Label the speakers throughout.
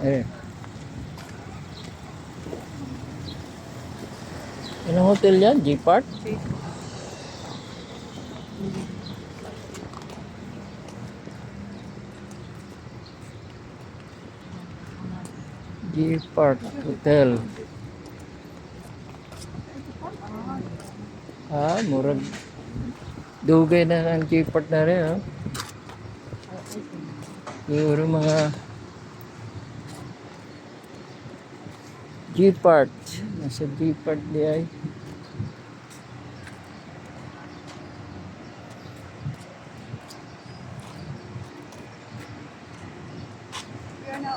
Speaker 1: Eh. Anong hotel yan? G-Park? G-Park Hotel. Ah, murag. Dugay na ng G-Park na rin, ha? Siguro mga G-Park. Nasa G-Park di ay.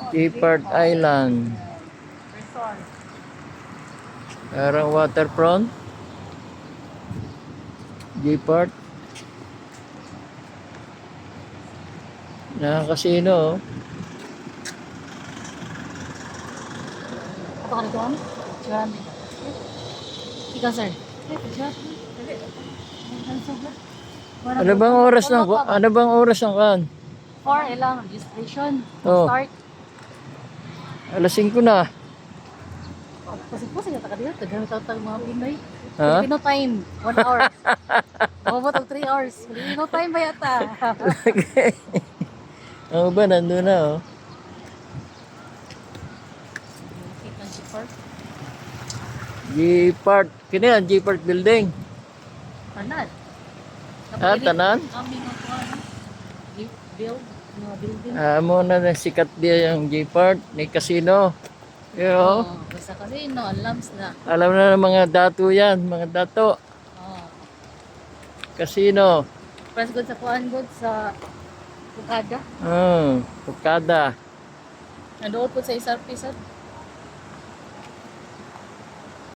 Speaker 1: G-Park Island. Parang waterfront. G-Park. Nakakasino, oh.
Speaker 2: Apa ka nito, Juan? Ikaw, sir.
Speaker 1: Ano bang oras ng kan?
Speaker 2: 4 ilang registration.
Speaker 1: Oh.
Speaker 2: Start.
Speaker 1: Alas 5 na.
Speaker 2: Kasi po siya takadiyot. Tagamit ako ng mga Pinoy.
Speaker 1: Ha?
Speaker 2: Filipino time. 1 hour. Mabot og 3 hours. Filipino time ba yata?
Speaker 1: Ano ba? Nandun na, oh.
Speaker 2: Kita ng G-Park.
Speaker 1: G-Park. Kini yan, G-Park building.
Speaker 2: Tanan.
Speaker 1: Ah, tanan?
Speaker 2: Kami nga po build. Mga building.
Speaker 1: Mo na sikat dia yung G-Park. May casino. Yo.
Speaker 2: Basta kasi no, alarms na.
Speaker 1: Alam na ng mga dato yan. Mga dato.
Speaker 2: Oh.
Speaker 1: Casino.
Speaker 2: Press good sa kuan good sa Bukada.
Speaker 1: Pukada.
Speaker 2: Nandoon po sa isang pisat.